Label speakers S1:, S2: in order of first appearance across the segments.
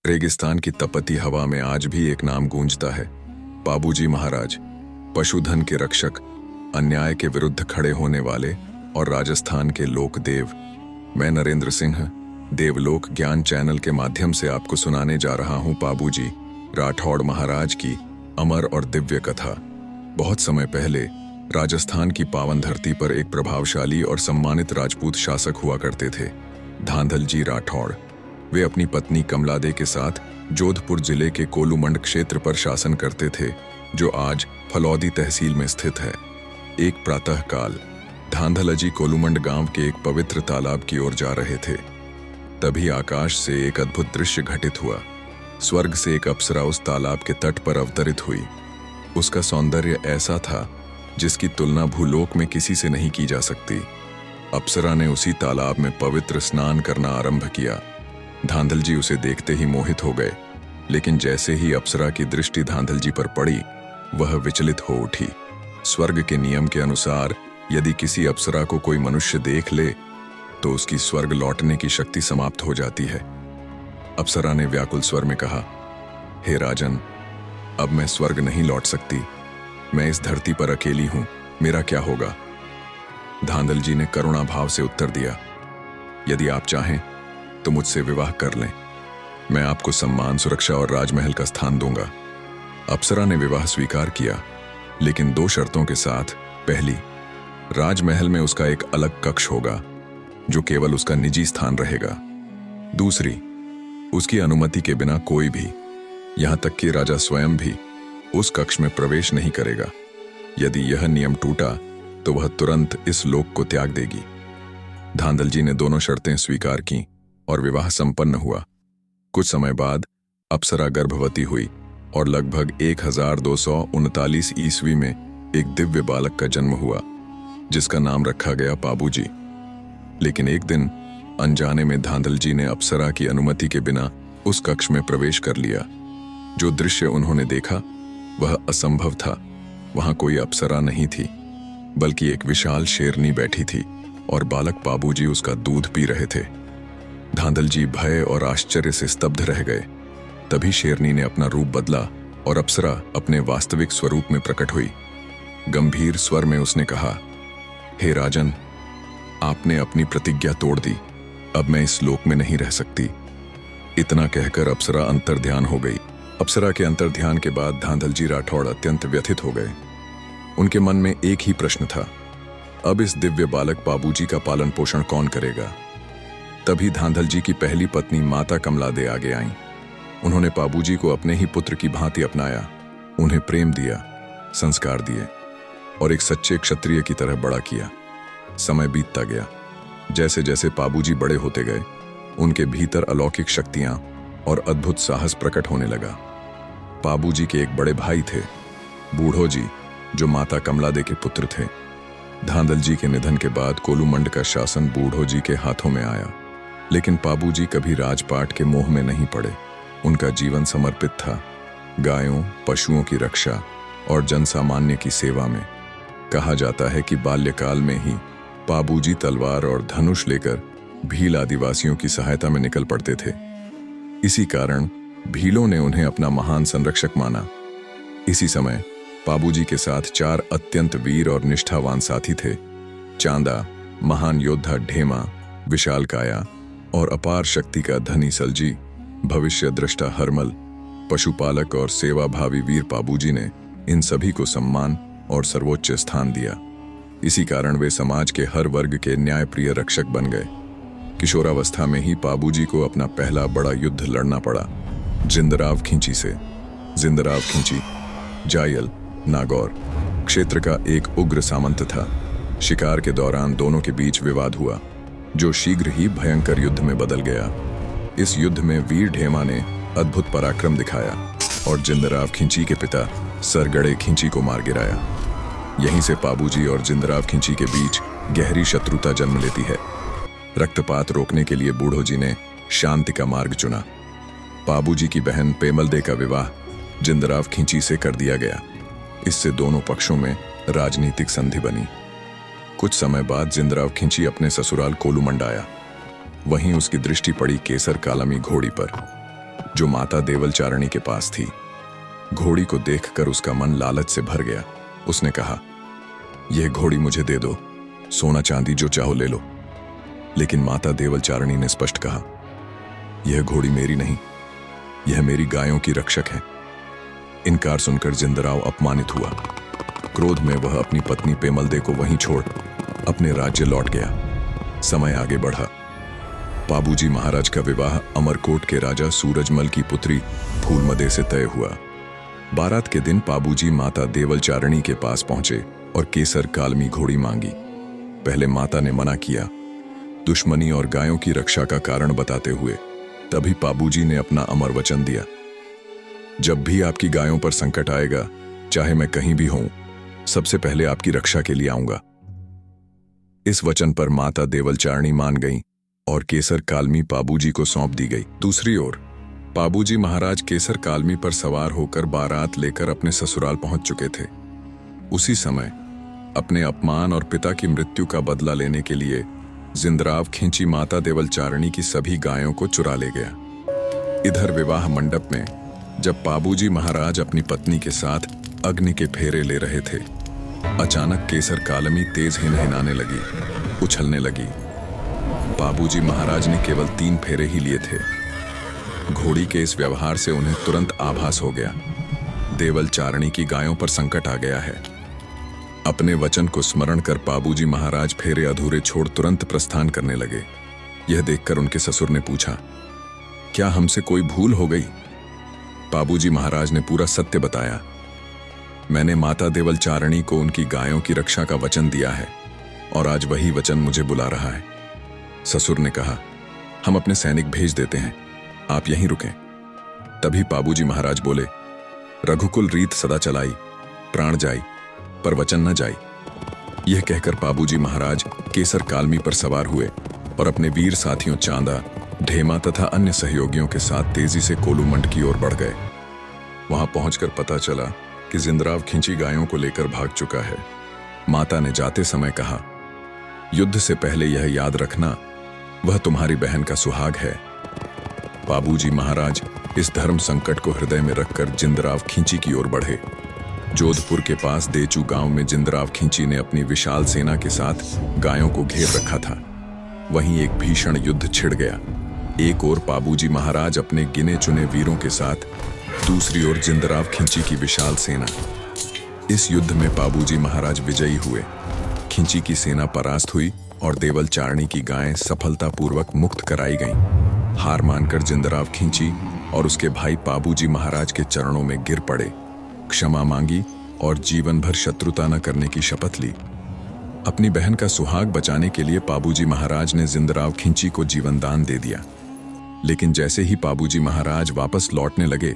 S1: रेगिस्तान की तपती हवा में आज भी एक नाम गूंजता है, पाबूजी महाराज। पशुधन के रक्षक, अन्याय के विरुद्ध खड़े होने वाले और राजस्थान के लोक देव। मैं नरेंद्र सिंह देवलोक ज्ञान चैनल के माध्यम से आपको सुनाने जा रहा हूं पाबूजी राठौड़ महाराज की अमर और दिव्य कथा। बहुत समय पहले राजस्थान की पावन धरती पर एक प्रभावशाली और सम्मानित राजपूत शासक हुआ करते थे, धांधल जी राठौड़। वे अपनी पत्नी कमलादे के साथ जोधपुर जिले के कोलूमंड क्षेत्र पर शासन करते थे, जो आज फलौदी तहसील में स्थित है। एक प्रातःकाल धांधल जी कोलूमंड गांव के एक पवित्र तालाब की ओर जा रहे थे। तभी आकाश से एक अद्भुत दृश्य घटित हुआ। स्वर्ग से एक अप्सरा उस तालाब के तट पर अवतरित हुई। उसका सौंदर्य ऐसा था जिसकी तुलना भूलोक में किसी से नहीं की जा सकती। अप्सरा ने उसी तालाब में पवित्र स्नान करना आरंभ किया। धांधल जी उसे देखते ही मोहित हो गए, लेकिन जैसे ही अप्सरा की दृष्टि धांधल जी पर पड़ी, वह विचलित हो उठी। स्वर्ग के नियम के अनुसार यदि किसी अप्सरा को कोई मनुष्य देख ले तो उसकी स्वर्ग लौटने की शक्ति समाप्त हो जाती है। अप्सरा ने व्याकुल स्वर में कहा, हे राजन, अब मैं स्वर्ग नहीं लौट सकती। मैं इस धरती पर अकेली हूं, मेरा क्या होगा? धांधल जी ने करुणा भाव से उत्तर दिया, यदि आप चाहें तो मुझसे विवाह कर लें। मैं आपको सम्मान, सुरक्षा और राजमहल का स्थान दूंगा। अप्सरा ने विवाह स्वीकार किया, लेकिन दो शर्तों के साथ। पहली, राजमहल में उसका एक अलग कक्ष होगा जो केवल उसका निजी स्थान रहेगा। दूसरी, उसकी अनुमति के बिना कोई भी, यहां तक कि राजा स्वयं भी, उस कक्ष में प्रवेश नहीं करेगा। यदि यह नियम टूटा तो वह तुरंत इस लोक को त्याग देगी। धांधल जी ने दोनों शर्तें स्वीकार की और विवाह संपन्न हुआ। कुछ समय बाद अप्सरा गर्भवती हुई और लगभग 1239 ईस्वी में एक दिव्य बालक का जन्म हुआ, जिसका नाम रखा गया पाबूजी। लेकिन एक दिन अनजाने में धांधल जी ने अप्सरा की अनुमति के बिना उस कक्ष में प्रवेश कर लिया। जो दृश्य उन्होंने देखा वह असंभव था। वहां कोई अप्सरा नहीं थी, बल्कि एक विशाल शेरनी बैठी थी और बालक पाबूजी उसका दूध पी रहे थे। धांधल जी भय और आश्चर्य से स्तब्ध रह गए। तभी शेरनी ने अपना रूप बदला और अप्सरा अपने वास्तविक स्वरूप में प्रकट हुई। गंभीर स्वर में उसने कहा, हे राजन, आपने अपनी प्रतिज्ञा तोड़ दी। अब मैं इस लोक में नहीं रह सकती। इतना कहकर अप्सरा अंतर्ध्यान हो गई। अप्सरा के अंतर्ध्यान के बाद धांधल जी राठौड़ अत्यंत व्यथित हो गए। उनके मन में एक ही प्रश्न था, अब इस दिव्य बालक पाबूजी का पालन पोषण कौन करेगा? तभी धांधल जी की पहली पत्नी माता कमलादे आगे आईं। उन्होंने पाबूजी को अपने ही पुत्र की भांति अपनाया, उन्हें प्रेम दिया, संस्कार दिए और एक सच्चे क्षत्रिय की तरह बड़ा किया। समय बीतता गया। जैसे जैसे पाबूजी बड़े होते गए, उनके भीतर अलौकिक शक्तियां और अद्भुत साहस प्रकट होने लगा। पाबूजी के एक बड़े भाई थे, बूढ़ो जी, जो माता कमलादे के पुत्र थे। धांधल जी के निधन के बाद कोलूमंड का शासन बूढ़ो जी के हाथों में आया, लेकिन पाबूजी कभी राजपाट के मोह में नहीं पड़े। उनका जीवन समर्पित था गायों, पशुओं की रक्षा और जनसामान्य की सेवा में। कहा जाता है कि बाल्यकाल में ही पाबूजी तलवार और धनुष लेकर भील आदिवासियों की सहायता में निकल पड़ते थे। इसी कारण भीलों ने उन्हें अपना महान संरक्षक माना। इसी समय पाबूजी के साथ 4 अत्यंत वीर और निष्ठावान साथी थे। चांदा, महान योद्धा ढेमा, विशाल काया और अपार शक्ति का धनी सलजी, भविष्य दृष्टा हरमल, पशुपालक और सेवाभावी वीर पाबूजी ने इन सभी को सम्मान और सर्वोच्च स्थान दिया। इसी कारण वे समाज के हर वर्ग के न्यायप्रिय रक्षक बन गए। किशोरावस्था में ही पाबूजी को अपना पहला बड़ा युद्ध लड़ना पड़ा, जिंदराव खिंची से। जिंदराव खिंची जायल नागौर क्षेत्र का एक उग्र सामंत था। शिकार के दौरान दोनों के बीच विवाद हुआ, जो शीघ्र ही भयंकर युद्ध में बदल गया। इस युद्ध में वीर ढेमा ने अद्भुत पराक्रम दिखाया और जिंदराव खिंची के पिता सरगड़े खिंची को मार गिराया। यहीं से पाबूजी और जिंदराव खिंची के बीच गहरी शत्रुता जन्म लेती है। रक्तपात रोकने के लिए बूढ़ो जी ने शांति का मार्ग चुना। पाबूजी की बहन पेमलदे का विवाह जिंदराव खिंची से कर दिया गया। इससे दोनों पक्षों में राजनीतिक संधि बनी। कुछ समय बाद जिंदराव खिंची अपने ससुराल कोलूमंड आया। वहीं उसकी दृष्टि पड़ी केसर कालमी घोड़ी पर, जो माता देवलचारिणी के पास थी। घोड़ी को देखकर उसका मन लालच से भर गया। उसने कहा, यह घोड़ी मुझे दे दो, सोना चांदी जो चाहो ले लो। लेकिन माता देवलचारिणी ने स्पष्ट कहा, यह घोड़ी मेरी नहीं, यह मेरी गायों की रक्षक है। इनकार सुनकर जिंदराव अपमानित हुआ। क्रोध में वह अपनी पत्नी पेमलदे को वहीं छोड़ अपने राज्य लौट गया। समय आगे बढ़ा। पाबूजी महाराज का विवाह अमरकोट के राजा सूरजमल की पुत्री फूलमदे से तय हुआ। बारात के दिन पाबूजी माता देवलचारिणी के पास पहुंचे और केसर कालमी घोड़ी मांगी। पहले माता ने मना किया, दुश्मनी और गायों की रक्षा का कारण बताते हुए। तभी पाबूजी ने अपना अमर वचन दिया, जब भी आपकी गायों पर संकट आएगा, चाहे मैं कहीं भी हूं, सबसे पहले आपकी रक्षा के लिए आऊंगा। इस वचन पर माता देवलचारिणी मान गईं और केसर कालमी पाबूजी को सौंप दी गई। दूसरी ओर पाबूजी महाराज केसर कालमी पर सवार होकर बारात लेकर अपने ससुराल पहुंच चुके थे। उसी समय अपने अपमान और पिता की मृत्यु का बदला लेने के लिए जिंदराव खिंची माता देवलचारिणी की सभी गायों को चुरा ले गया। इधर विवाह मंडप में जब पाबूजी महाराज अपनी पत्नी के साथ अग्नि के फेरे ले रहे थे, अचानक केसर कालमी तेज हिनहिनाने लगी, उछलने लगी। पाबूजी महाराज ने केवल 3 फेरे ही लिए थे। घोड़ी के इस व्यवहार से उन्हें तुरंत आभास हो गया, देवलचारिणी की गायों पर संकट आ गया है। अपने वचन को स्मरण कर पाबूजी महाराज फेरे अधूरे छोड़ तुरंत प्रस्थान करने लगे। यह देखकर उनके ससुर ने पूछा, क्या हमसे कोई भूल हो गई? पाबूजी महाराज ने पूरा सत्य बताया। मैंने माता देवलचारिणी को उनकी गायों की रक्षा का वचन दिया है और आज वही वचन मुझे बुला रहा है। ससुर ने कहा, हम अपने सैनिक भेज देते हैं, आप यहीं रुकें। तभी पाबूजी महाराज बोले, रघुकुल रीत सदा चलाई, प्राण जाई पर वचन न जाई। यह कहकर पाबूजी महाराज केसर कालमी पर सवार हुए और अपने वीर साथियों चांदा, ढेमा तथा अन्य सहयोगियों के साथ तेजी से कोलूमंड की ओर बढ़ गए। वहां पहुंचकर पता चला कि जिंदराव खिंची गायों को लेकर भाग चुका है। माता ने जाते समय कहा, युद्ध से पहले यह याद रखना, वह तुम्हारी बहन का सुहाग है। पाबूजी महाराज इस धर्म संकट को हृदय में रखकर जिंदराव खिंची की ओर बढ़े। जोधपुर के पास देचू गांव में जिंदराव खिंची ने अपनी विशाल सेना के साथ गायों को घेर रखा था। वहीं एक भीषण युद्ध छिड़ गया। एक ओर पाबूजी महाराज अपने गिने चुने वीरों के साथ, दूसरी ओर जिंदराव खिंची की विशाल सेना। इस युद्ध में पाबूजी महाराज विजयी हुए। खिंची की सेना परास्त हुई और देवलचारिणी की गायें सफलतापूर्वक मुक्त कराई गईं। हार मानकर जिंदराव खिंची और उसके भाई पाबूजी महाराज के चरणों में गिर पड़े, क्षमा मांगी और जीवन भर शत्रुता न करने की शपथ ली। अपनी बहन का सुहाग बचाने के लिए पाबूजी महाराज ने जिंदराव खिंची को जीवन दान दे दिया। लेकिन जैसे ही पाबूजी महाराज वापस लौटने लगे,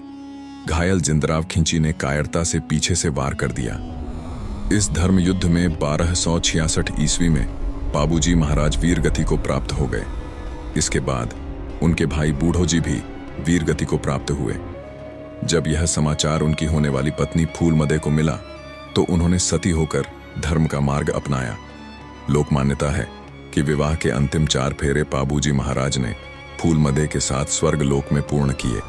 S1: घायल जिंदराव खिंची ने कायरता से पीछे से वार कर दिया। इस धर्म युद्ध में 1266 ईस्वी में पाबूजी महाराज वीरगति को प्राप्त हो गए। इसके बाद उनके भाई बूढ़ोजी भी वीरगति को प्राप्त हुए। जब यह समाचार उनकी होने वाली पत्नी फूलमदे को मिला तो उन्होंने सती होकर धर्म का मार्ग अपनाया। लोक मान्यता है कि विवाह के अंतिम 4 फेरे पाबूजी महाराज ने फूलमदे के साथ स्वर्ग लोक में पूर्ण किए।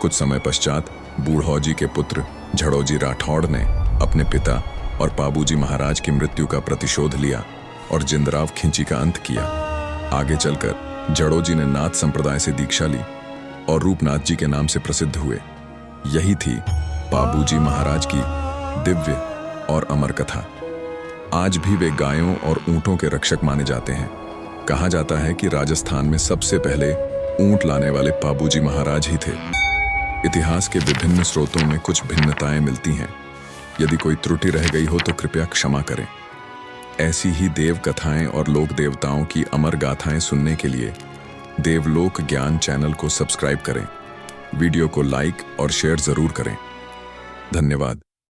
S1: कुछ समय पश्चात बूढ़ौजी के पुत्र झड़ोजी राठौड़ ने अपने पिता और पाबूजी महाराज की मृत्यु का प्रतिशोध लिया और जिंदराव खिंची का अंत किया। आगे चलकर झड़ोजी ने नाथ संप्रदाय से दीक्षा ली और रूपनाथ जी के नाम से प्रसिद्ध हुए। यही थी पाबूजी महाराज की दिव्य और अमर कथा। आज भी वे गायों और ऊंटों के रक्षक माने जाते हैं। कहा जाता है कि राजस्थान में सबसे पहले ऊंट लाने वाले पाबूजी महाराज ही थे। इतिहास के विभिन्न स्रोतों में कुछ भिन्नताएं मिलती हैं। यदि कोई त्रुटि रह गई हो तो कृपया क्षमा करें। ऐसी ही देव कथाएं और लोक देवताओं की अमर गाथाएं सुनने के लिए देवलोक ज्ञान चैनल को सब्सक्राइब करें। वीडियो को लाइक और शेयर जरूर करें। धन्यवाद।